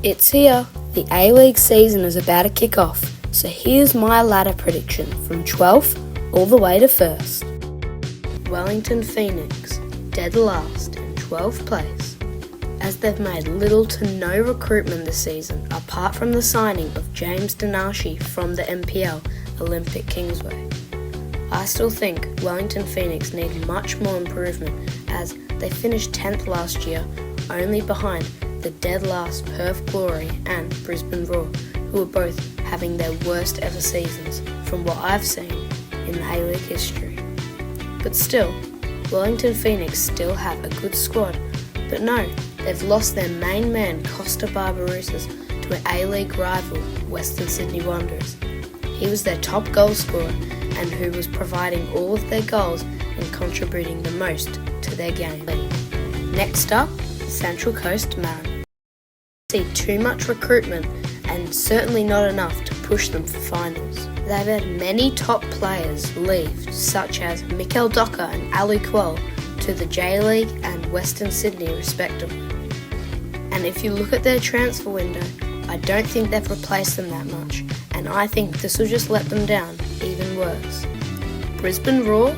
It's here. The A-League season is about to kick off, so here's my ladder prediction from 12th all the way to 1st. Wellington Phoenix, dead last in 12th place, as they've made little to no recruitment this season apart from the signing of James Denashi from the NPL Olympic Kingsway. I still think Wellington Phoenix need much more improvement as they finished 10th last year, only behind the dead last Perth Glory and Brisbane Roar, who are both having their worst ever seasons from what I've seen in the A-League history. But still, Wellington Phoenix still have a good squad, but no, they've lost their main man Costa Barbarouses to an A-League rival, Western Sydney Wanderers. He was their top goal scorer and who was providing all of their goals and contributing the most to their game. Next up, Central Coast Mariners. See too much recruitment and certainly not enough to push them for finals. They've had many top players leave, such as Mikel Docker and Ali Quell, to the J-League and Western Sydney respectively. And if you look at their transfer window, I don't think they've replaced them that much, and I think this will just let them down even worse. Brisbane Roar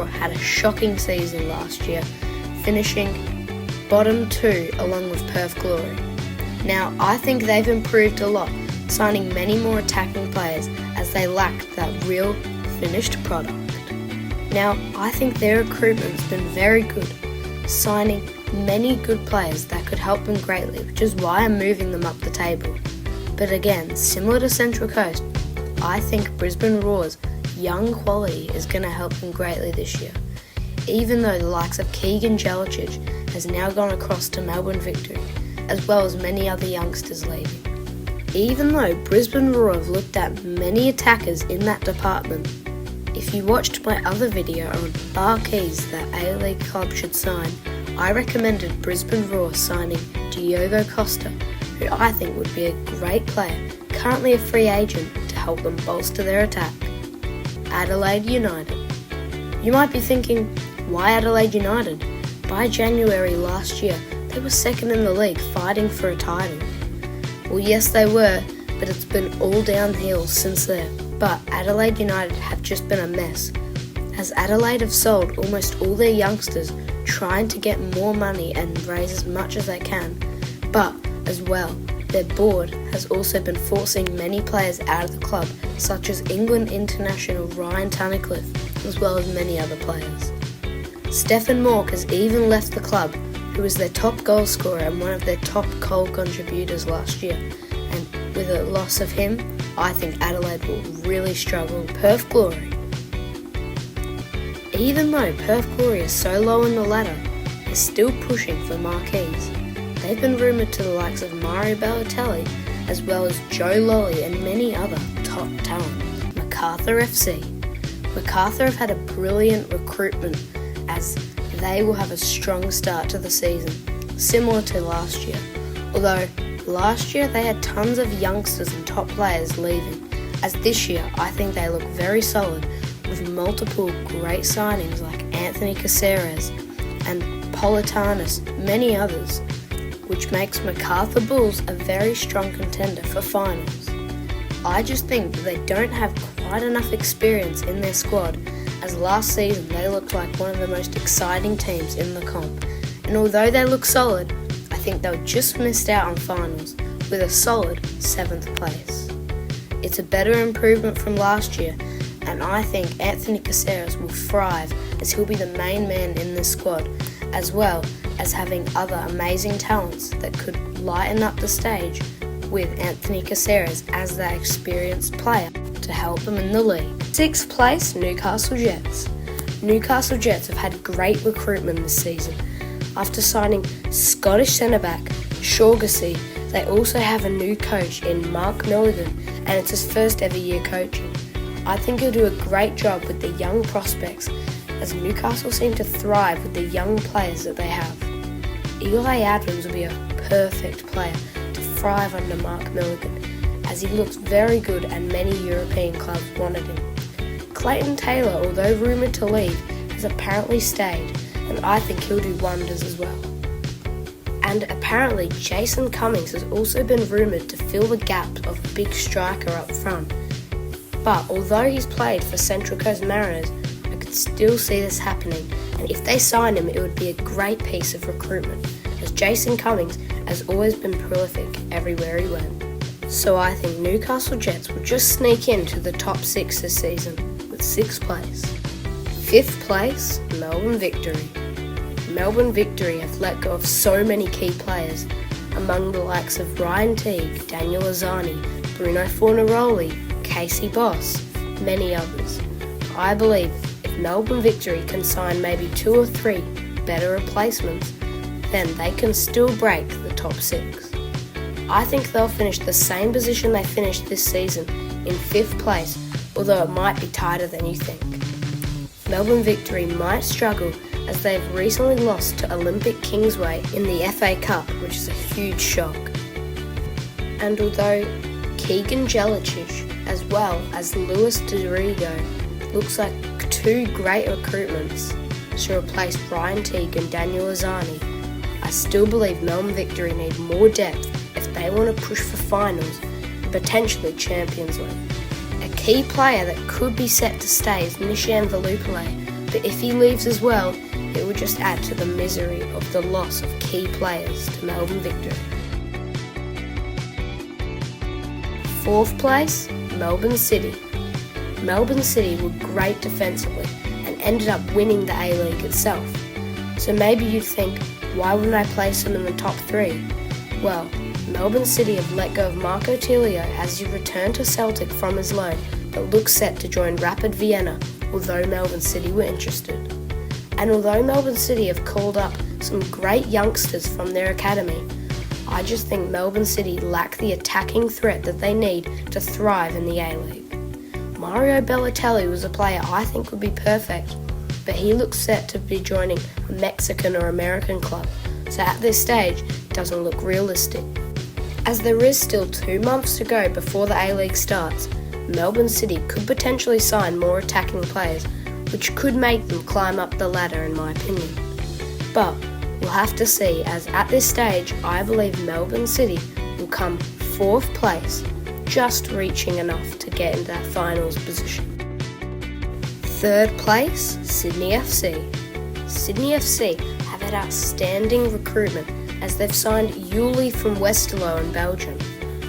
had a shocking season last year, finishing bottom 2 along with Perth Glory. Now, I think they've improved a lot, signing many more attacking players as they lacked that real finished product. Now, I think their recruitment's been very good, signing many good players that could help them greatly, which is why I'm moving them up the table. But again, similar to Central Coast, I think Brisbane Roar's young quality is going to help them greatly this year, even though the likes of Keegan Jelicic has now gone across to Melbourne Victory, as well as many other youngsters leaving. Even though Brisbane Roar have looked at many attackers in that department, if you watched my other video on marquees that A-League club should sign, I recommended Brisbane Roar signing Diogo Costa, who I think would be a great player, currently a free agent, to help them bolster their attack. Adelaide United. You might be thinking, why Adelaide United? By January last year, they were second in the league, fighting for a title. Well, yes they were, but it's been all downhill since then. But Adelaide United have just been a mess, as Adelaide have sold almost all their youngsters, trying to get more money and raise as much as they can. But, as well, their board has also been forcing many players out of the club, such as England international Ryan Tunnicliffe, as well as many other players. Stefan Mork has even left the club, who was their top goal scorer and one of their top goal contributors last year. And with a loss of him, I think Adelaide will really struggle. Perth Glory. Even though Perth Glory is so low on the ladder, they're still pushing for marquees. They've been rumoured to the likes of Mario Balotelli, as well as Joe Lolly and many other top talent. Macarthur FC. Macarthur have had a brilliant recruitment, as they will have a strong start to the season, similar to last year. Although last year they had tons of youngsters and top players leaving, as this year I think they look very solid with multiple great signings like Anthony Caceres and Politanis, many others, which makes Macarthur Bulls a very strong contender for finals. I just think that they don't have quite enough experience in their squad, as last season they looked like one of the most exciting teams in the comp, and although they look solid, I think they'll just missed out on finals with a solid 7th place. It's a better improvement from last year, and I think Anthony Caceres will thrive as he'll be the main man in this squad, as well as having other amazing talents that could lighten up the stage with Anthony Caceres as that experienced player to help them in the league. 6th place, Newcastle Jets. Newcastle Jets have had great recruitment this season. After signing Scottish centre-back Shaughnessy, they also have a new coach in Mark Milligan, and it's his first ever year coaching. I think he'll do a great job with the young prospects, as Newcastle seem to thrive with the young players that they have. Eli Adams will be a perfect player to thrive under Mark Milligan, as he looks very good and many European clubs wanted him. Clayton Taylor, although rumoured to leave, has apparently stayed, and I think he'll do wonders as well. And apparently Jason Cummings has also been rumoured to fill the gap of a big striker up front. But although he's played for Central Coast Mariners, I could still see this happening, and if they sign him it would be a great piece of recruitment, as Jason Cummings has always been prolific everywhere he went. So I think Newcastle Jets will just sneak into the top 6 this season with 6th place. 5th place, Melbourne Victory. Melbourne Victory have let go of so many key players, among the likes of Ryan Teague, Daniel Azzani, Bruno Fornaroli, Casey Boss, many others. I believe if Melbourne Victory can sign maybe 2 or 3 better replacements, then they can still break the top 6. I think they'll finish the same position they finished this season, in 5th place, although it might be tighter than you think. Melbourne Victory might struggle as they've recently lost to Olympic Kingsway in the FA Cup, which is a huge shock. And although Keegan Jelicic as well as Luis Dorigo looks like 2 great recruitments to replace Ryan Teague and Daniel Azzani, I still believe Melbourne Victory need more depth if they want to push for finals and potentially Champions League. A key player that could be set to stay is Nishan Velupillay, but if he leaves as well, it would just add to the misery of the loss of key players to Melbourne Victory. 4th place, Melbourne City. Melbourne City were great defensively and ended up winning the A-League itself. So maybe you'd think, why wouldn't I place them in the top 3? Well, Melbourne City have let go of Marco Tilio as he returned to Celtic from his loan, but looks set to join Rapid Vienna, although Melbourne City were interested. And although Melbourne City have called up some great youngsters from their academy, I just think Melbourne City lack the attacking threat that they need to thrive in the A-League. Mario Balotelli was a player I think would be perfect, but he looks set to be joining a Mexican or American club, so at this stage it doesn't look realistic. As there is still 2 months to go before the A-League starts, Melbourne City could potentially sign more attacking players, which could make them climb up the ladder in my opinion. But we'll have to see, as at this stage I believe Melbourne City will come 4th place, just reaching enough to get into that finals position. 3rd place, Sydney FC. Sydney FC have had outstanding recruitment as they've signed Yuli from Westerlo in Belgium,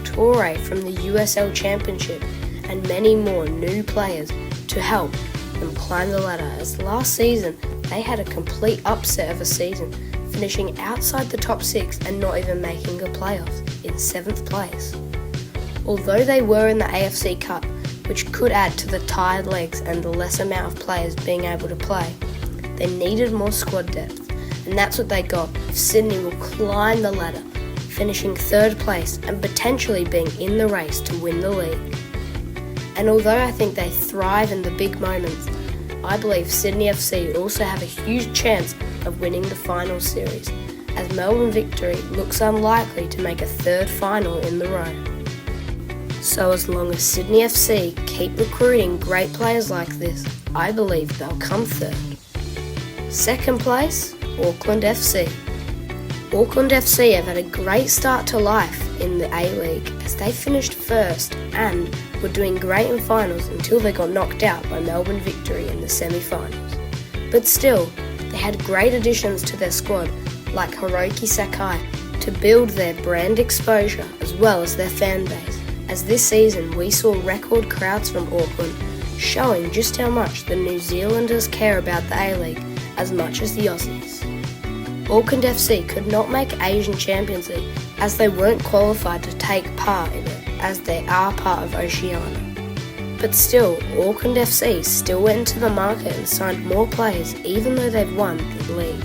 Torre from the USL Championship, and many more new players to help them climb the ladder, as last season they had a complete upset of a season, finishing outside the top 6 and not even making the playoffs in 7th place. Although they were in the AFC Cup, which could add to the tired legs and the less amount of players being able to play, they needed more squad depth, and that's what they got. Sydney will climb the ladder, finishing 3rd place and potentially being in the race to win the league. And although I think they thrive in the big moments, I believe Sydney FC also have a huge chance of winning the final series, as Melbourne Victory looks unlikely to make a 3rd final in the row. So as long as Sydney FC keep recruiting great players like this, I believe they'll come 3rd. 2nd place, Auckland FC. Auckland FC have had a great start to life in the A-League as they finished 1st and were doing great in finals until they got knocked out by Melbourne Victory in the semi-finals. But still, they had great additions to their squad like Hiroki Sakai to build their brand exposure as well as their fan base, as this season we saw record crowds from Auckland, showing just how much the New Zealanders care about the A-League as much as the Aussies. Auckland FC could not make Asian Champions League as they weren't qualified to take part in it, as they are part of Oceania. But still, Auckland FC still went into the market and signed more players even though they've won the league.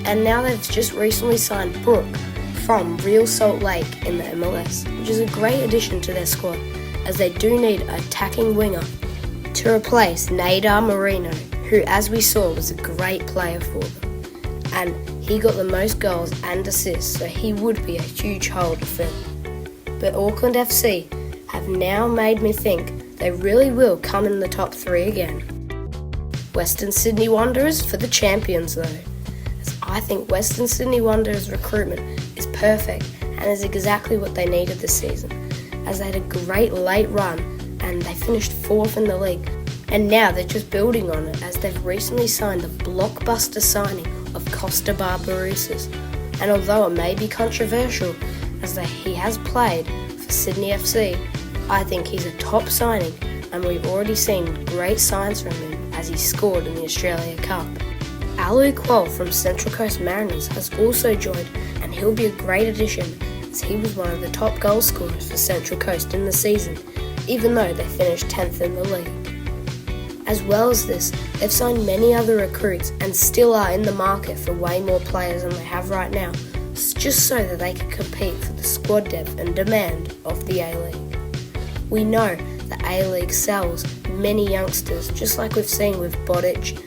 And now they've just recently signed Brooke from Real Salt Lake in the MLS, which is a great addition to their squad, as they do need an attacking winger to replace Neydar Marino, who as we saw was a great player for them. And he got the most goals and assists, so he would be a huge hole to fill. But Auckland FC have now made me think they really will come in the top 3 again. Western Sydney Wanderers for the champions though, as I think Western Sydney Wanderers recruitment is perfect and is exactly what they needed this season, as they had a great late run and they finished 4th in the league. And now they're just building on it, as they've recently signed the blockbuster signing of Costa Barbarouses. And although it may be controversial, as he has played for Sydney FC, I think he's a top signing, and we've already seen great signs from him as he scored in the Australia Cup. Alu Kuol from Central Coast Mariners has also joined, and he'll be a great addition, as he was one of the top goal scorers for Central Coast in the season, even though they finished 10th in the league. As well as this, they've signed many other recruits and still are in the market for way more players than they have right now, just so that they can compete for the squad depth and demand of the A-League. We know the A-League sells many youngsters, just like we've seen with Bodic,